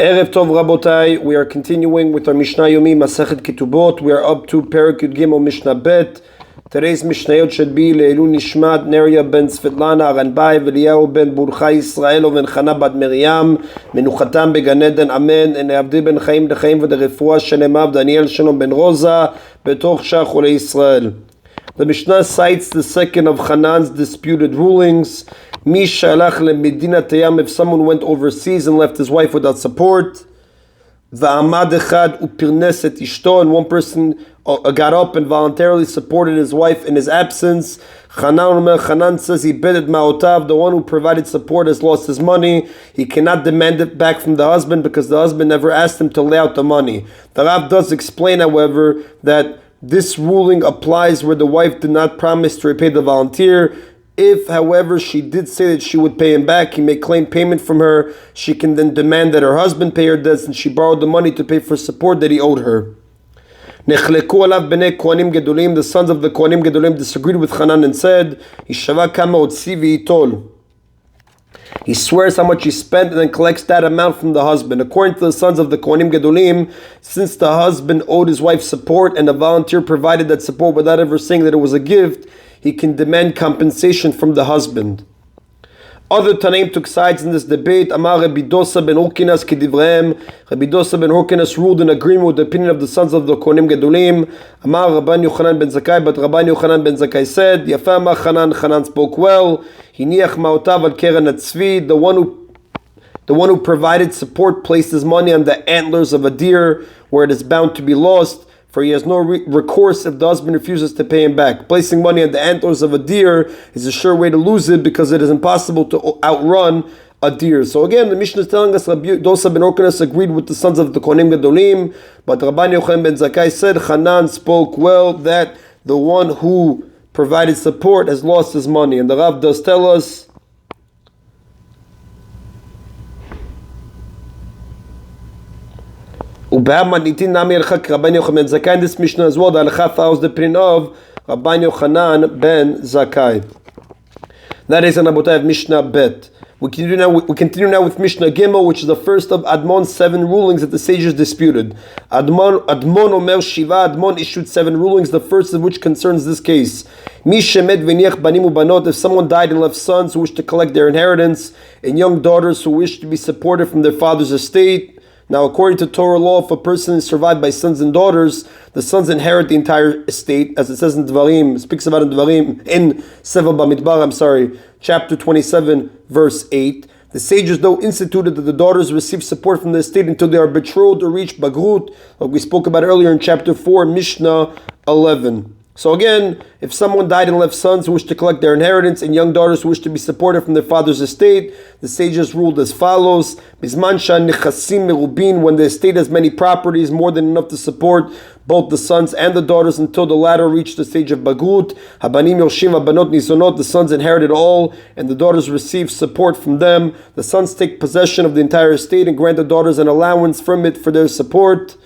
Erev Tov Rabotai, we are continuing with our Mishna Yomi, Masechet Ketubot. We are up to Perek Yud Gimel Mishnah Bet. Today's Mishnayot should be Le'elu Nishmat Neria ben Svetlana Aranbai V'Eliyahu ben Burcha Yisrael ben Chana bat Miriam Menuchatam beGan Eden Amen and Abdi ben Chaim Dechaim v'Derefua Shenemav Daniel Shalom ben Rosa Betoch Shach Olei Yisrael. The Mishnah cites the second of Hanan's disputed rulings. Mishalach leMedina Tayam, if someone went overseas and left his wife without support. Va'amad echad upirnes et ishto, and one person got up and voluntarily supported his wife in his absence. Hanan says he betted ma'otav, the one who provided support has lost his money. He cannot demand it back from the husband because the husband never asked him to lay out the money. The Rav does explain, however, that this ruling applies where the wife did not promise to repay the volunteer. If, however, she did say that she would pay him back, he may claim payment from her. She can then demand that her husband pay her debts, and she borrowed the money to pay for support that he owed her. The sons of the Kohanim Gedolim disagreed with Hanan and said, he swears how much he spent and then collects that amount from the husband. According to the sons of the Kohanim Gedolim, since the husband owed his wife support and the volunteer provided that support without ever saying that it was a gift, he can demand compensation from the husband. Other Tanaim took sides in this debate. Amar Rabbi Dosa ben Horkinas kedivrehem. Rabbi Dosa ben Horkinas ruled in agreement with the opinion of the sons of the Kohanim Gedolim. Amar Rabban Yochanan ben Zakkai, but Rabban Yochanan ben Zakkai said, Yafa amar Hanan, Hanan spoke well. Hiniach ma'otav al keren hatzvi. The one who provided support placed his money on the antlers of a deer where it is bound to be lost, for he has no recourse if the husband refuses to pay him back. Placing money on the antlers of a deer is a sure way to lose it because it is impossible to outrun a deer. So again, the Mishnah is telling us Rabbi Dosa ben Horkinas agreed with the sons of the Kohanim Gedolim, but Rabban Yochanan ben Zakkai said Hanan spoke well, that the one who provided support has lost his money. And the Rav does tell us Rabban Yochanan, this Mishnah as well, the Halacha follows the opinion of Rabban Yochanan ben Zakkai. That is an Abotai of Mishnah Bet. We continue now with Mishnah Gimel, which is the first of Admon's 7 rulings that the sages disputed. Admon Omer Shiva, Admon issued 7 rulings, the first of which concerns this case. If someone died and left sons who wish to collect their inheritance, and young daughters who wish to be supported from their father's estate. Now, according to Torah law, if a person is survived by sons and daughters, the sons inherit the entire estate, as it says in Dvarim, speaks about in Dvarim, in Sefer Bamidbar, chapter 27, verse 8. The sages, though, instituted that the daughters receive support from the estate until they are betrothed or reach Bagrut, like we spoke about earlier in chapter 4, Mishnah 11. So again, if someone died and left sons who wish to collect their inheritance and young daughters who wish to be supported from their father's estate, the sages ruled as follows: when the estate has many properties, more than enough to support both the sons and the daughters until the latter reach the stage of Bagrut, the sons inherited all, and the daughters receive support from them. The sons take possession of the entire estate and grant the daughters an allowance from it for their support.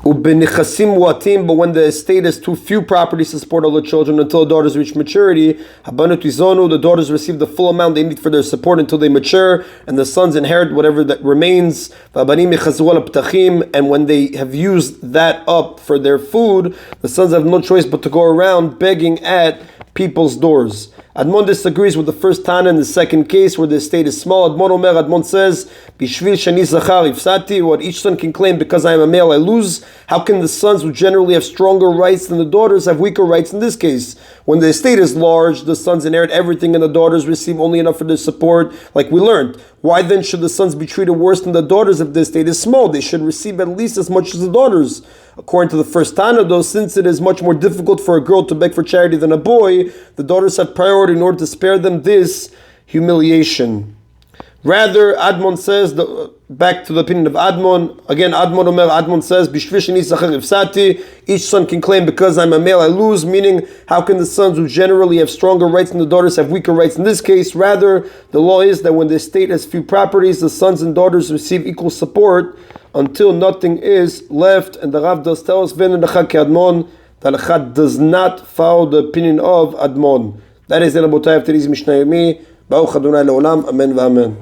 But when the estate has too few properties to support all the children until the daughters reach maturity, the daughters receive the full amount they need for their support until they mature, and the sons inherit whatever that remains. And when they have used that up for their food, the sons have no choice but to go around begging at people's doors. Admon disagrees with the first Tana in the second case where the estate is small. Admon says, Bishvil shani zachar ifsati, what each son can claim because I am a male I lose. How can the sons who generally have stronger rights than the daughters have weaker rights in this case? When the estate is large, the sons inherit everything and the daughters receive only enough for their support, like we learned. Why then should the sons be treated worse than the daughters if the estate is small? They should receive at least as much as the daughters. According to the first Tana, though, since it is much more difficult for a girl to beg for charity than a boy, the daughters have priority in order to spare them this humiliation. Rather, Admon says, back to the opinion of Admon, again, Admon says, each son can claim because I'm a male I lose, meaning how can the sons who generally have stronger rights than the daughters have weaker rights in this case? Rather, the law is that when the estate has few properties, the sons and daughters receive equal support until nothing is left. And the Rav does tell us, the Halacha does not follow the opinion of Admon. That is the Rabotai of today's Mishna Yomi. Baruch Adonai Le'olam. Amen v'amen.